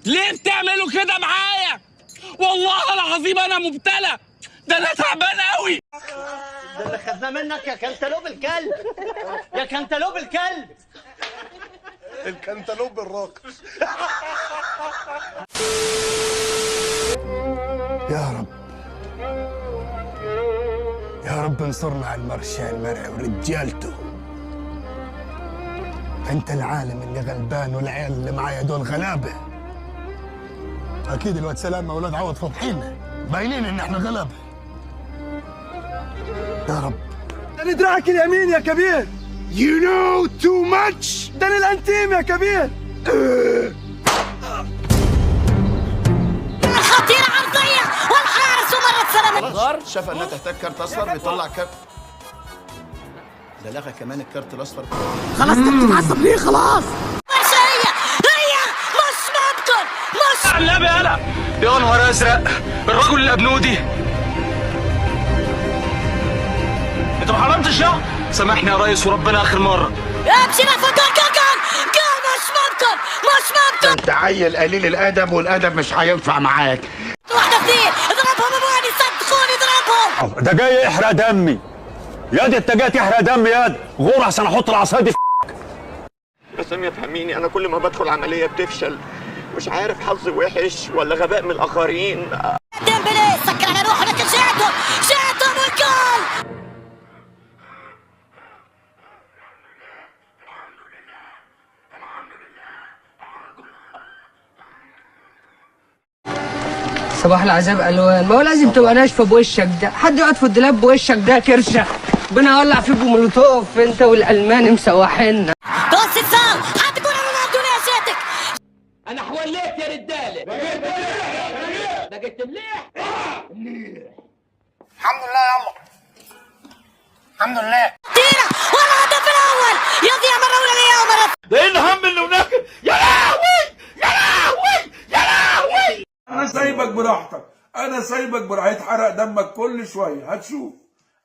ليه بتعملوا كده معايا؟ والله العظيم انا مبتلى، ده انا تعبان قوي. ده اللي خدناه منك يا كنتالوب الكلب، يا كنتالوب الكلب، الكنتالوب الراقص. يا رب يا رب انصرنا على المرشى المرعي ورجالته. انت العالم اللي غلبان والعيال اللي معايا دول غلابه. اكيد الواد سلام واولاد عوض فضحينا باينين ان احنا غلابه. يا رب ده دراعك اليمين يا كبير. You know too much. ده الانتيم يا كبير. خطيرة عرضية والحارس ومرة سلامة. شاف انها تحتاج كارت اصفر بيطلع كارت. ده لغى كمان الكارت الاصفر. خلاص انت بتتعصب ليه؟ خلاص مش هي مش ممكن مش النبي انا يا نهار ازرق، الرجل اللي ابنودي انت ما حرمتش يا سامحني يا ريس وربنا اخر مره. امشي نفذ جول مش ممكن مش ممكن. انت عيل قليل الادب والادب مش هينفع معاك. واحدة اثنين اضربهم ابواني صدقوني اضربهم. ده جاي يحرق دمي ياد، انت جاي تحرق دمي ياد، غور عشان احط العصايه دي في بس يا فهميني، انا كل ما بدخل عمليه بتفشل، مش عارف حظي وحش ولا غباء من الاخرين. ديمبلي سكر على روحه لكن شاتهم والجول. صباح العذاب الوان، ما هو لازم تبقى ناشفه بوشك ده، حد يقعد في الدولاب بوشك ده كرشه، بنولع فيه بمولوتوف انت والالمان مسوحينا. بص الساو هتكون رونالدو ناسيتك. انا حوليت يا رجاله. لقيت مليح. الحمد لله يا عمر، الحمد لله. تيرا والهدف الاول يضيع مره اولانيه ومره. ده ايه الهم اللي هناك؟ يا لهوي يا لهوي يا لهوي. انا سايبك براحتك، انا سايبك براحتك، هيتحرق دمك كل شويه،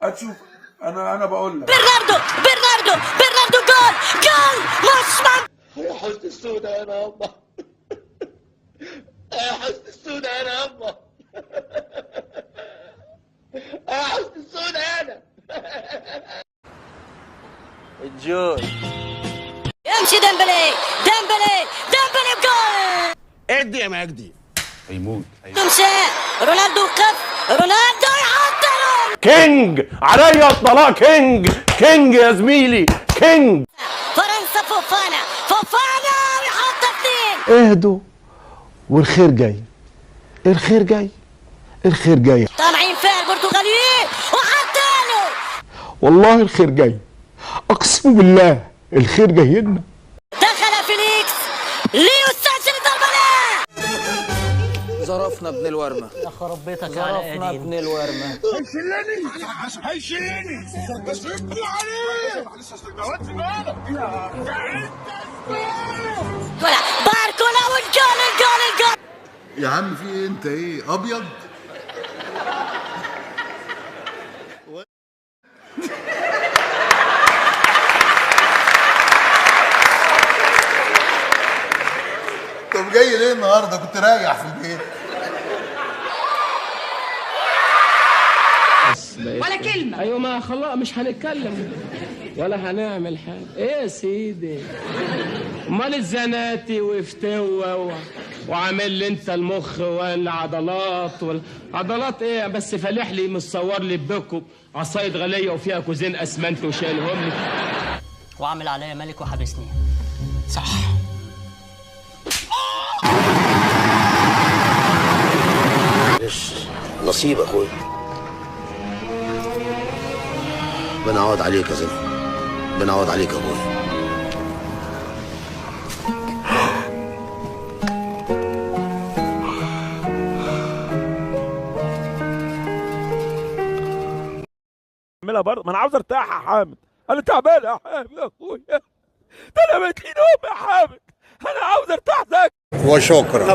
هتشوف انا بقول لك. برناردو جول مش ممكن. يا حسن السودة انا يابا، يا حسن السودة انا يابا، يا حسن السودة انا. الجول يمشي ديمبلي بجول. ادي يا مجدي. هيموت. تمشي رونالدو وقف، رونالدو يحط له. كينج عليا الطلاق، كينج يا زميلي، كينج. فرنسا فوفانا ويحط اثنين. اهدوا والخير جاي، الخير جاي، الخير جاي. طالعين فيها البرتغاليين وحط له. والله الخير جاي، اقسم بالله الخير جاي لنا. دخل فيليكس ليسجل ضربة. ظرفنا ابن الورمه، يا خرب بيتك ظرفنا ابن الورمه. هيشيلني بس يقبل عليه. باركولا والجول. يا عم في ايه؟ انت ايه ابيض؟ طب جاي ليه النهارده؟ كنت راجع في البيت. ولا كلمه. ايوه ما خلاص مش هنتكلم ولا هنعمل حاجه. ايه يا سيدي؟ امال الزناتي وفتوه وعامل لي انت المخ والعضلات والعضلات ايه بس؟ فالح لي مصور لي ببكم عصايه غليه وفيها كوزين اسمنت وشايلهم لي وعامل عليا ملك وحبسني. صح. معلش نصيب اخويا، بنعوض عليك يا زلمه، بنعوض عليك يا ابويا. اعملها برضه، ما انا عاوز ارتاح يا حامد، انا تعبان يا حامد يا اخويا، ده انا متخنوم يا حامد، انا عاوز ارتاح زيك. وشكرا.